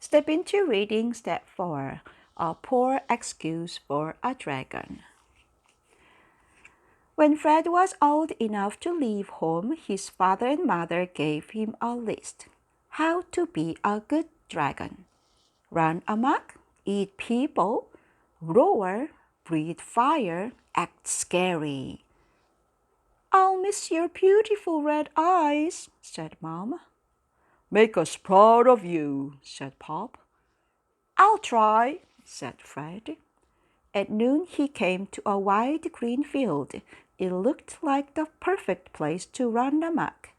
Step into reading step 4, a poor excuse for a dragon. When Fred was old enough to leave home, his father and mother gave him a list. How to be a good dragon. Run amok, eat people, roar, breathe fire, act scary. I'll miss your beautiful red eyes, said Mom. Make us proud of you, said Pop. I'll try, said Fred. At noon he came to a wide green field. It looked like the perfect place to run amok.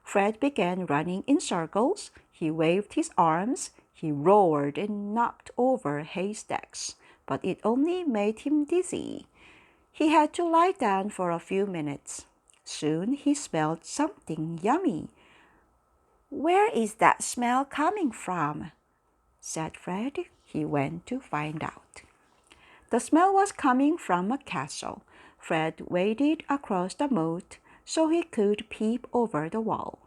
Fred began running in circles. He waved his arms. He roared and knocked over haystacks, but it only made him dizzy. He had to lie down for a few minutes. Soon he smelled something yummy. Where is that smell coming from? Said Fred. He went to find out. The smell was coming from a castle. Fred waded across the moat so he could peep over the wall.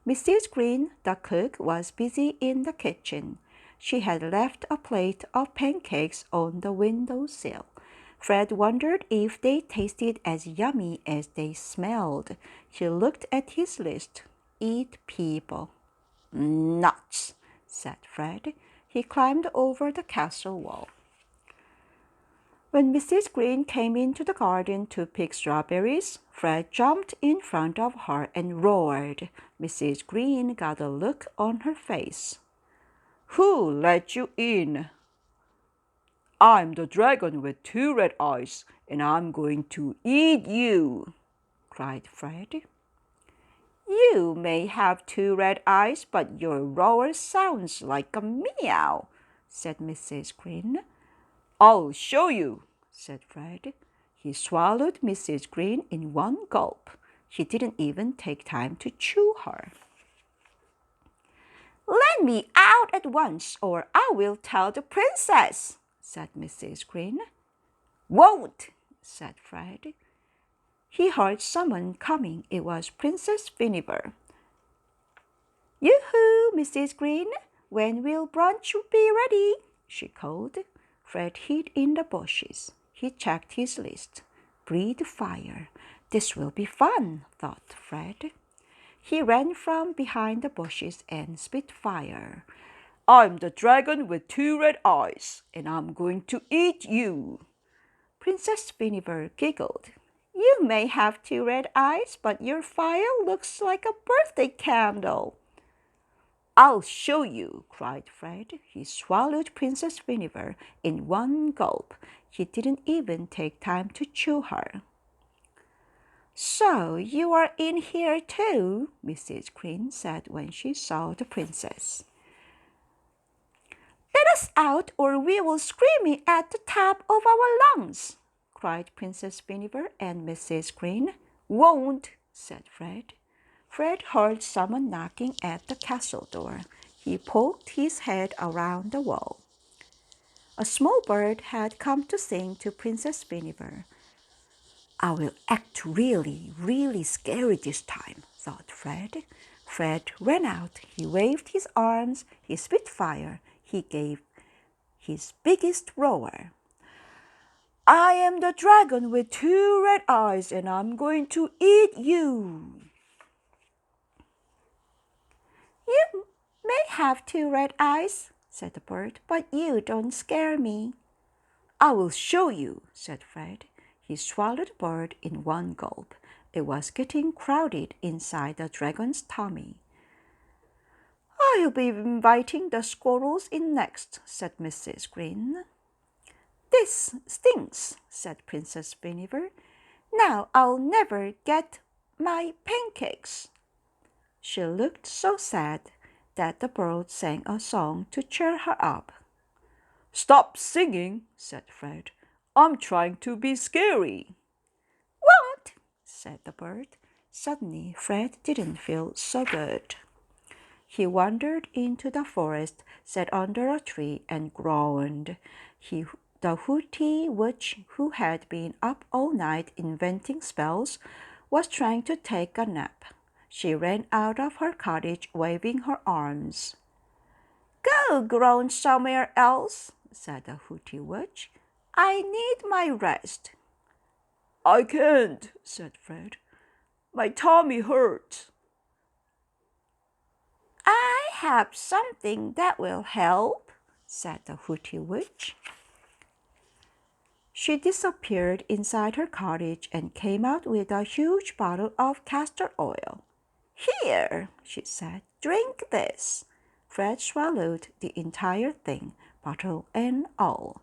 Mrs. Green, the cook, was busy in the kitchen. She had left a plate of pancakes on the window sill. Fred wondered if they tasted as yummy as they smelled. He looked at his list. Eat people. Nuts, said Fred. He climbed over the castle wall. When Mrs. Green came into the garden to pick strawberries, Fred jumped in front of her and roared. Mrs. Green got a look on her face. Who let you in? I'm the dragon with 2 red eyes, and I'm going to eat you, cried Fred. You may have 2 red eyes, but your roar sounds like a meow, said Mrs. Green. I'll show you, said Fred. He swallowed Mrs. Green in one gulp. He didn't even take time to chew her. Let me out at once, or I will tell the princess, said Mrs. Green. Won't, said Fred. He heard someone coming. It was Princess Vinegar. Yoo-hoo, Mrs. Green. When will brunch be ready? She called. Fred hid in the bushes. He checked his list. Breathe fire. This will be fun, thought Fred. He ran from behind the bushes and spit fire. I'm the dragon with 2 red eyes, and I'm going to eat you. Princess Vinegar giggled. You may have 2 red eyes, but your fire looks like a birthday candle. I'll show you, cried Fred. He swallowed Princess Vinegar in one gulp. He didn't even take time to chew her. So you are in here too, Mrs. Green said when she saw the princess. Let us out or we will scream at the top of our lungs, cried Princess Vinegar and Mrs. Green. Won't, said Fred. Fred heard someone knocking at the castle door. He poked his head around the wall. A small bird had come to sing to Princess Vinegar. I will act really, really scary this time, thought Fred. Fred ran out. He waved his arms. He spit fire. He gave his biggest roar. I am the dragon with 2 red eyes, and I'm going to eat you. You may have 2 red eyes, said the bird, but you don't scare me. I will show you, said Fred. He swallowed the bird in one gulp. It was getting crowded inside the dragon's tummy. I'll be inviting the squirrels in next, said Mrs. Green. This stinks, said Princess Vinegar. Now I'll never get my pancakes. She looked so sad that the bird sang a song to cheer her up. Stop singing, said Fred. I'm trying to be scary. Won't, said the bird. Suddenly, Fred didn't feel so good. He wandered into the forest, sat under a tree, and groaned. The Hootie Witch, who had been up all night inventing spells, was trying to take a nap. She ran out of her cottage waving her arms. Go groan somewhere else, said the Hootie Witch. I need my rest. I can't, said Fred. My tummy hurts. I have something that will help, said the Hootie Witch. She disappeared inside her cottage and came out with a huge bottle of castor oil. Here, she said, drink this. Fred swallowed the entire thing, bottle and all.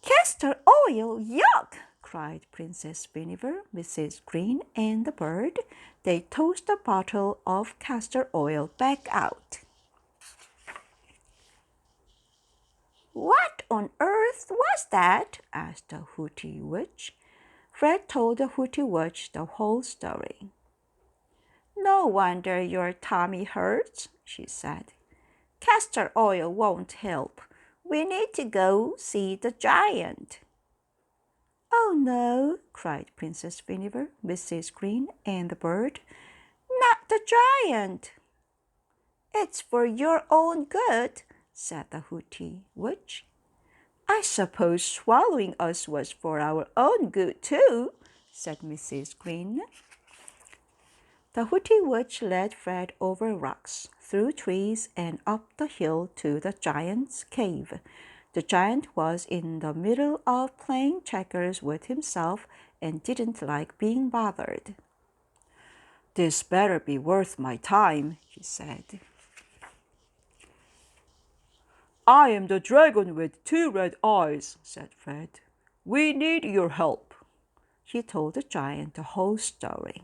Castor oil, yuck! Cried Princess Vinegar, Mrs. Green, and the bird. They tossed the bottle of castor oil back out. What on earth was that? Asked the Hootie Witch. Fred told the Hootie Witch the whole story. No wonder your tummy hurts, she said. Castor oil won't help. We need to go see the giant. Oh no, cried Princess Vinegar, Mrs. Green, and the bird. Not the giant. It's for your own good, said the Hootie Witch. I suppose swallowing us was for our own good too, said Mrs. Green. The Hootie Witch led Fred over rocks, through trees, and up the hill to the giant's cave. The giant was in the middle of playing checkers with himself and didn't like being bothered. This better be worth my time, he said. I am the dragon with 2 red eyes, said Fred. We need your help. He told the giant the whole story.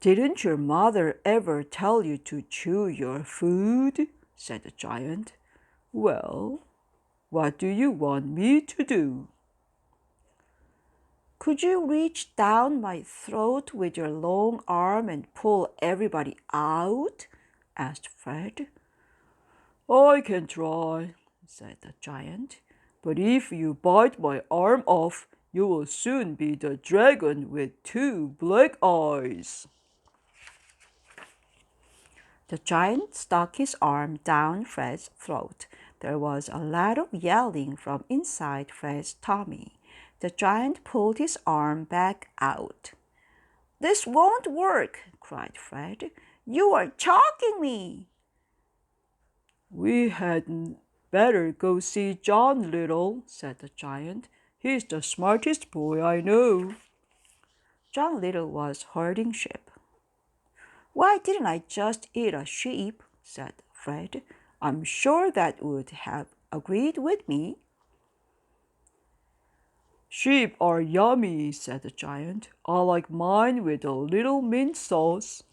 Didn't your mother ever tell you to chew your food? Said the giant. Well, what do you want me to do? Could you reach down my throat with your long arm and pull everybody out? Asked Fred. I can try, said the giant. But if you bite my arm off, you will soon be the dragon with 2 black eyes. The giant stuck his arm down Fred's throat. There was a lot of yelling from inside Fred's tummy. The giant pulled his arm back out. This won't work, cried Fred. You are choking me. We hadn't better go see John Little, said the giant. He's the smartest boy I know. John Little was herding sheep. Why didn't I just eat a sheep? Said Fred. I'm sure that would have agreed with me. Sheep are yummy, said the giant. I like mine with a little mint sauce.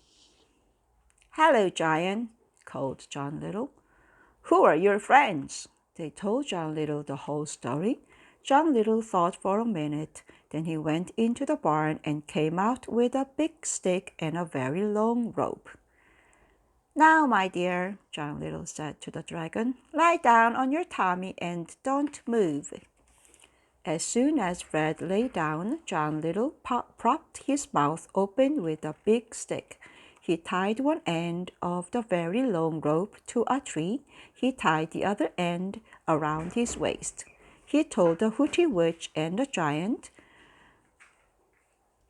Hello, giant, called John Little. Who are your friends? They told John Little the whole story. John Little thought for a minute. Then he went into the barn and came out with a big stick and a very long rope. Now, my dear, John Little said to the dragon, lie down on your tummy and don't move. As soon as Fred lay down, John Little propped his mouth open with a big stick. He tied one end of the very long rope to a tree. He tied the other end around his waist. He told the Hootie Witch and the giant,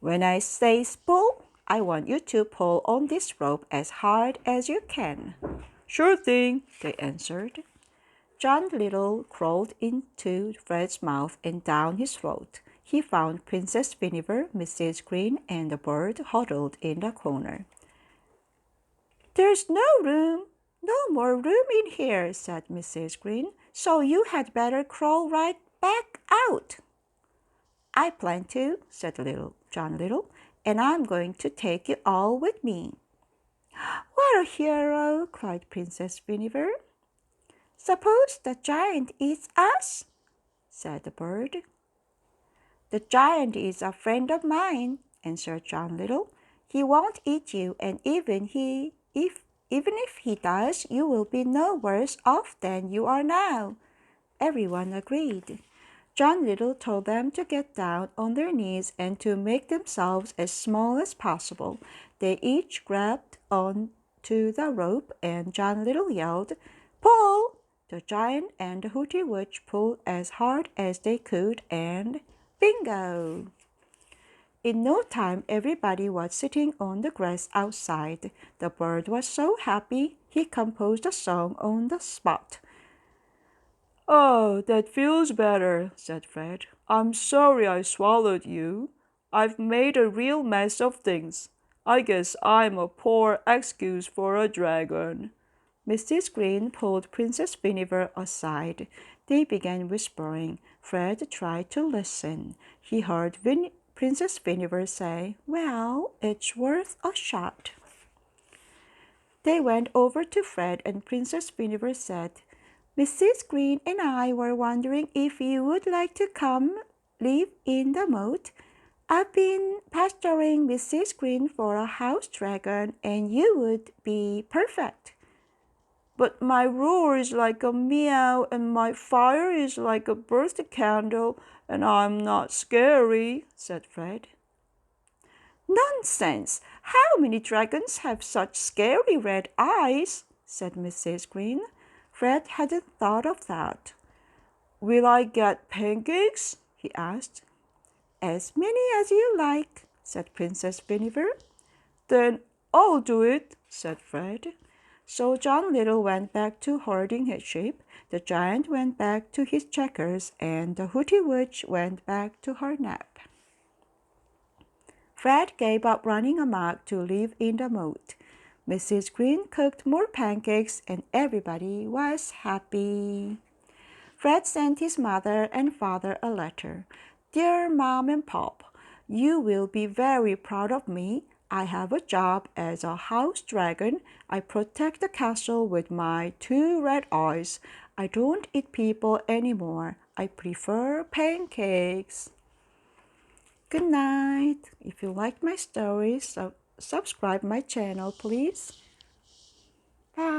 when I say pull, I want you to pull on this rope as hard as you can. Sure thing, they answered. John Little crawled into Fred's mouth and down his throat. He found Princess Vinegar, Mrs. Green, and the bird huddled in the corner. There's no more room in here, said Mrs. Green, so you had better crawl right back out. I plan to, said John Little, and I'm going to take you all with me. What a hero, cried Princess Vinegar. Suppose the giant eats us, said the bird. The giant is a friend of mine, answered John Little. He won't eat you, and even if he does, you will be no worse off than you are now. Everyone agreed. John Little told them to get down on their knees and to make themselves as small as possible. They each grabbed on to the rope, and John Little yelled, "Pull!" The giant and the Hootie Witch pulled as hard as they could, and bingo! In no time, everybody was sitting on the grass outside. The bird was so happy, he composed a song on the spot. "Oh, that feels better," said Fred. "I'm sorry I swallowed you. I've made a real mess of things. I guess I'm a poor excuse for a dragon." Mrs. Green pulled Princess Vinegar aside. They began whispering. Fred tried to listen. He heard Princess Vinegar say, "Well, it's worth a shot." They went over to Fred, and Princess Vinegar said, "Mrs. Green and I were wondering if you would like to come live in the moat. I've been pastoring Mrs. Green for a house dragon, and you would be perfect." "But my roar is like a meow, and my fire is like a burst candle, and I'm not scary," said Fred. "Nonsense! How many dragons have such scary red eyes?" said Mrs. Green. Fred hadn't thought of that. "Will I get pancakes?" he asked. "As many as you like," said Princess Vinegar. "Then I'll do it," said Fred. So John Little went back to herding his sheep, the giant went back to his checkers, and the Hootie Witch went back to her nap. Fred gave up running amok to live in the moat. Mrs. Green cooked more pancakes, and everybody was happy. Fred sent his mother and father a letter. "Dear Mom and Pop, you will be very proud of me. I have a job as a house dragon. I protect the castle with my 2 red eyes. I don't eat people anymore. I prefer pancakes." Good night. If you like my stories, subscribe my channel, please. Bye.